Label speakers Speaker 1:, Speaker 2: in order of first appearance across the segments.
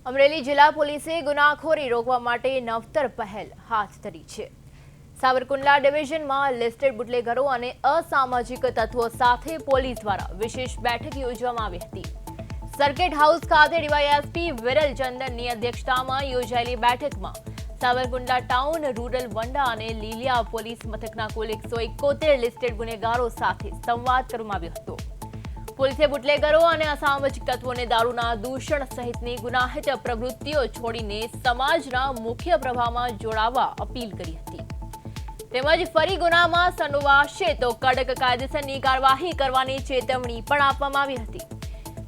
Speaker 1: અમરેલી જિલ્લા પોલીસે ગુનાખોરી રોકવા માટે નવતર પહેલ હાથ ધરી છે। સાવરકુંડલા ડિવિઝનમાં લિસ્ટેડ બુટલેગરો અને અસામાજિક તત્વો સાથે પોલીસ દ્વારા વિશેષ બેઠક યોજવામાં આવી હતી। સર્કિટ હાઉસ ખાતે ડીવાયએસપી વિરલ ચંદનની અધ્યક્ષતામાં યોજાયેલી બેઠકમાં સાવરકુંડલા ટાઉન, રૂરલ, વંડા અને લીલિયા પોલીસ મથકના કુલ 171 લિસ્ટેડ ગુનેગારો સાથે સંવાદ કરવામાં આવ્યો હતો। પોલીસે બુટલેગરો અને અસામાજિક તત્વોને દારૂના દૂષણ સહિતની ગુનાહિત પ્રવૃત્તિઓ છોડીને સમાજના મુખ્ય પ્રવાહમાં જોડાવા અપીલ કરી હતી। તેમજ ફરી ગુનામાં સંડોવાશે તો કડક કાયદેસરની કાર્યવાહી કરવાની ચેતવણી પણ આપવામાં આવી હતી।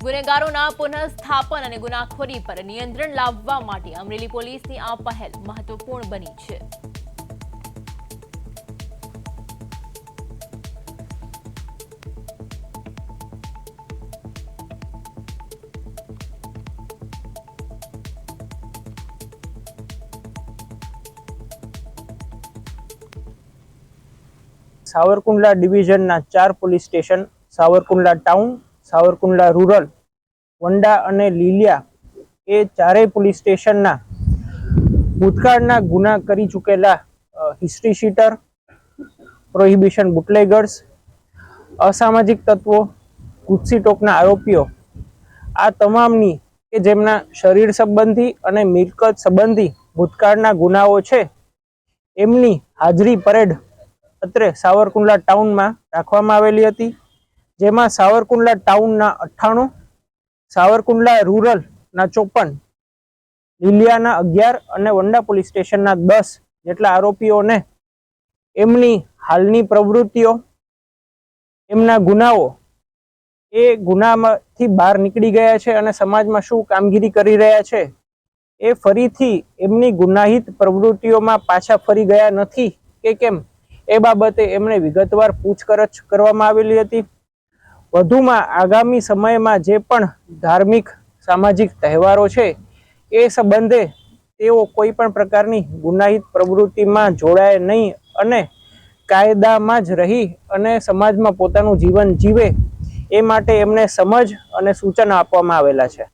Speaker 1: ગુનેગારોના પુનઃસ્થાપન અને ગુનાખોરી પર નિયંત્રણ લાવવા માટે અમરેલી પોલીસની આ પહેલ મહત્વપૂર્ણ બની છે।
Speaker 2: સાવરકુંડલા ડિવિઝનના 4 police station Savarkundla town, Savarkundla rural, Vanda અને લીલિયા એ ચારેય પોલીસ સ્ટેશનના ભૂતકાળના ગુના કરી ચૂકેલા હિસ્ટ્રી શીટર, પ્રોહિબિશન બુટલેગર્સ, અસામાજિક તત્વો, ગુજસી ટોકના આરોપીઓ આ તમામની કે જેમના શરીર સંબંધી અને મિલકત સંબંધી ભૂતકાળના ગુનાઓ છે એમની હાજરી પરેડ અત્રે સાવરકુંડલા ટાઉનમાં રાખવામાં આવેલી હતી। જેમાં સાવરકુંડલા ટાઉનના 98, સાવરકુંડલા રૂરલના 54, લીલિયાના 11 અને વંડા પોલીસ સ્ટેશનના 10 જેટલા આરોપીઓને એમની હાલની પ્રવૃત્તિઓ, એમના ગુનાઓ એ ગુનામાંથી બહાર નીકળી ગયા છે અને સમાજમાં શું કામગીરી કરી રહ્યા છે એ ફરીથી એમની ગુનાહિત પ્રવૃત્તિઓમાં પાછા ફરી ગયા નથી કે કેમ એ બાબતે એમને વિગતવાર પૂછપરછ કરવામાં આવેલી હતી। વધુમાં આગામી સમયમાં જે પણ ધાર્મિક સામાજિક તહેવારો છે એ સંબંધે તેઓ કોઈ પણ પ્રકારની ગુનાહિત પ્રવૃત્તિમાં જોડાય નહીં અને કાયદામાં જ રહી અને સમાજમાં પોતાનું જીવન જીવે એ માટે એમને સમજ અને સૂચન આપવામાં આવેલા છે।